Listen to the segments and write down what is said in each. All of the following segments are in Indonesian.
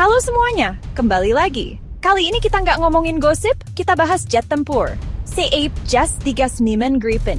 Halo semuanya, kembali lagi. Kali ini kita nggak ngomongin gosip, kita bahas jet tempur. C-8 Jas 39 Gripen.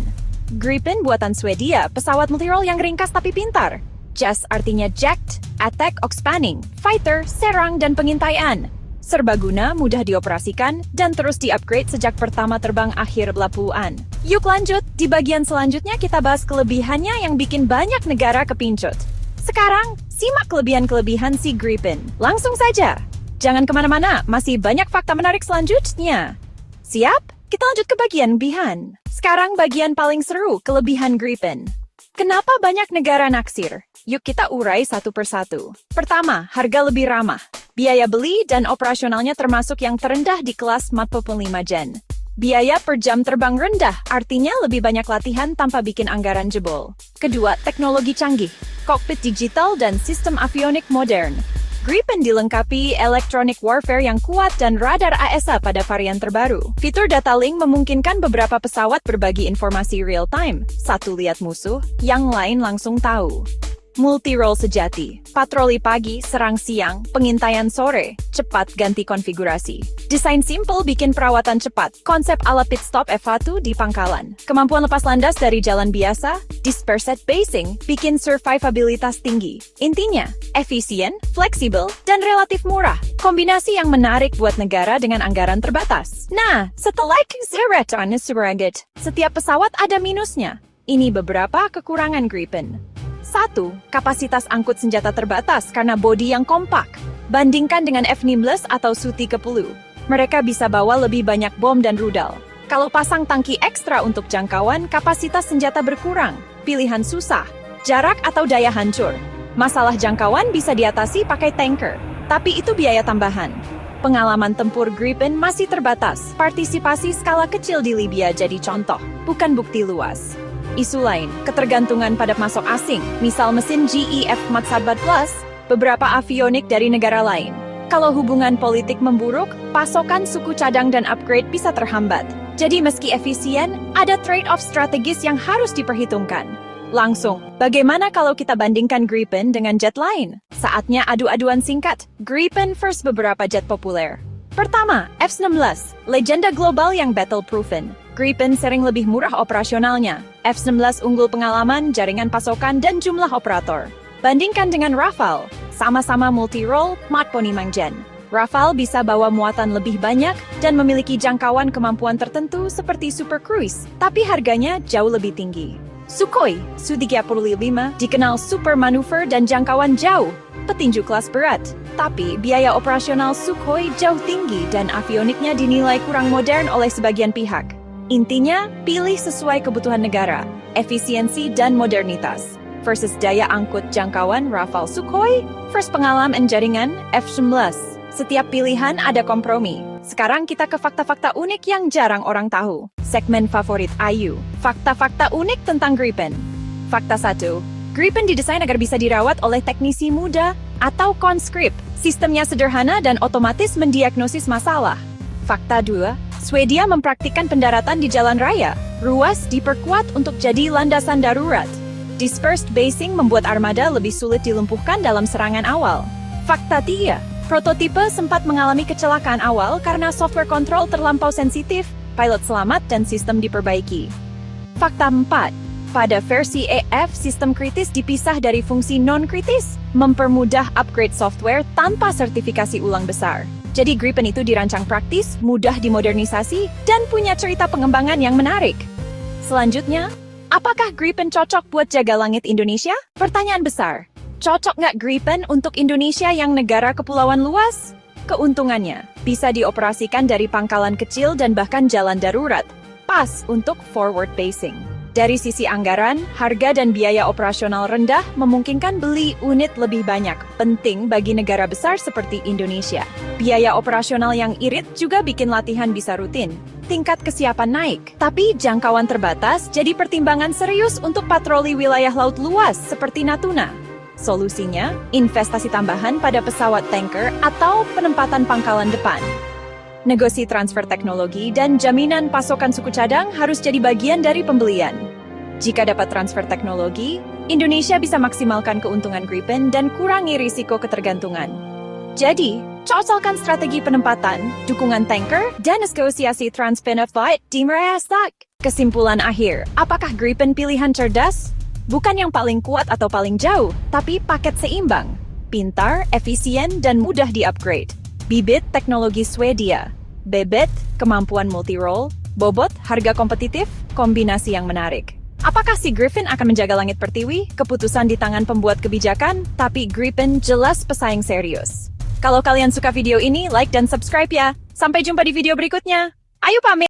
Gripen buatan Swedia, pesawat multirole yang ringkas tapi pintar. Jas artinya jacked, attack, expanding, fighter, serang, dan pengintaian. Serbaguna, mudah dioperasikan, dan terus di-upgrade sejak pertama terbang akhir 80-an. Yuk lanjut, di bagian selanjutnya kita bahas kelebihannya yang bikin banyak negara kepincut. Sekarang, simak kelebihan-kelebihan si Gripen. Langsung saja. Jangan kemana-mana, masih banyak fakta menarik selanjutnya. Siap? Kita lanjut ke bagian kelebihan. Sekarang bagian paling seru, kelebihan Gripen. Kenapa banyak negara naksir? Yuk kita urai satu persatu. Pertama, harga lebih ramah. Biaya beli dan operasionalnya termasuk yang terendah di kelas 45 Gen. Biaya per jam terbang rendah, artinya lebih banyak latihan tanpa bikin anggaran jebol. Kedua, teknologi canggih, kokpit digital dan sistem avionik modern. Gripen dilengkapi electronic warfare yang kuat dan radar AESA pada varian terbaru. Fitur data link memungkinkan beberapa pesawat berbagi informasi real-time. Satu lihat musuh, yang lain langsung tahu. Multi-role sejati, patroli pagi, serang siang, pengintaian sore, cepat ganti konfigurasi. Desain simple bikin perawatan cepat, konsep ala pit stop F1 di pangkalan. Kemampuan lepas landas dari jalan biasa, dispersed basing, bikin survivabilitas tinggi. Intinya, efisien, fleksibel, dan relatif murah. Kombinasi yang menarik buat negara dengan anggaran terbatas. Nah, setelah keseretan suraget, setiap pesawat ada minusnya. Ini beberapa kekurangan Gripen. 1. Kapasitas angkut senjata terbatas karena bodi yang kompak. Bandingkan dengan F-16 atau Su-30. Mereka bisa bawa lebih banyak bom dan rudal. Kalau pasang tangki ekstra untuk jangkauan, kapasitas senjata berkurang. Pilihan susah, jarak atau daya hancur. Masalah jangkauan bisa diatasi pakai tanker, tapi itu biaya tambahan. Pengalaman tempur Gripen masih terbatas. Partisipasi skala kecil di Libya jadi contoh, bukan bukti luas. Isu lain, ketergantungan pada masuk asing, misal mesin GE F-14 Plus, beberapa avionik dari negara lain. Kalau hubungan politik memburuk, pasokan suku cadang dan upgrade bisa terhambat. Jadi meski efisien, ada trade-off strategis yang harus diperhitungkan. Langsung, bagaimana kalau kita bandingkan Gripen dengan jet lain? Saatnya adu-aduan singkat. Gripen versus beberapa jet populer. Pertama, F-16, legenda global yang battle-proven. Gripen sering lebih murah operasionalnya. F-16 unggul pengalaman, jaringan pasokan, dan jumlah operator. Bandingkan dengan Rafale, sama-sama multi-role, 45 Gen. Rafale bisa bawa muatan lebih banyak dan memiliki jangkauan kemampuan tertentu seperti Super Cruise, tapi harganya jauh lebih tinggi. Sukhoi Su-35 dikenal super manuver dan jangkauan jauh, petinju kelas berat. Tapi biaya operasional Sukhoi jauh tinggi dan avioniknya dinilai kurang modern oleh sebagian pihak. Intinya, pilih sesuai kebutuhan negara, efisiensi dan modernitas. Versus daya angkut jangkauan Rafale Sukhoi, versus pengalaman jaringan F-16. Setiap pilihan ada kompromi. Sekarang kita ke fakta-fakta unik yang jarang orang tahu. Segmen favorit Ayu. Fakta-fakta unik tentang Gripen. Fakta 1. Gripen didesain agar bisa dirawat oleh teknisi muda atau conscript. Sistemnya sederhana dan otomatis mendiagnosis masalah. Fakta 2. Swedia mempraktikkan pendaratan di jalan raya. Ruas diperkuat untuk jadi landasan darurat. Dispersed basing membuat armada lebih sulit dilumpuhkan dalam serangan awal. Fakta 3. Prototipe sempat mengalami kecelakaan awal karena software kontrol terlampau sensitif, pilot selamat dan sistem diperbaiki. Fakta 4. Pada versi EF, sistem kritis dipisah dari fungsi non-kritis, mempermudah upgrade software tanpa sertifikasi ulang besar. Jadi Gripen itu dirancang praktis, mudah dimodernisasi, dan punya cerita pengembangan yang menarik. Selanjutnya, apakah Gripen cocok buat jaga langit Indonesia? Pertanyaan besar. Cocok nggak Gripen untuk Indonesia yang negara kepulauan luas? Keuntungannya, bisa dioperasikan dari pangkalan kecil dan bahkan jalan darurat. Pas untuk forward basing. Dari sisi anggaran, harga dan biaya operasional rendah memungkinkan beli unit lebih banyak, penting bagi negara besar seperti Indonesia. Biaya operasional yang irit juga bikin latihan bisa rutin. Tingkat kesiapan naik, tapi jangkauan terbatas jadi pertimbangan serius untuk patroli wilayah laut luas seperti Natuna. Solusinya, investasi tambahan pada pesawat tanker atau penempatan pangkalan depan. Negosiasi transfer teknologi dan jaminan pasokan suku cadang harus jadi bagian dari pembelian. Jika dapat transfer teknologi, Indonesia bisa maksimalkan keuntungan Gripen dan kurangi risiko ketergantungan. Jadi, cocolkan strategi penempatan, dukungan tanker, dan negosiasi transbenefit di merasak. Kesimpulan akhir, apakah Gripen pilihan cerdas? Bukan yang paling kuat atau paling jauh, tapi paket seimbang. Pintar, efisien, dan mudah di-upgrade. Bibit teknologi Swedia. Bebet, kemampuan multi-role. Bobot, harga kompetitif, kombinasi yang menarik. Apakah si Griffin akan menjaga langit pertiwi? Keputusan di tangan pembuat kebijakan, tapi Gripen jelas pesaing serius. Kalau kalian suka video ini, like dan subscribe ya. Sampai jumpa di video berikutnya. Ayo pamit!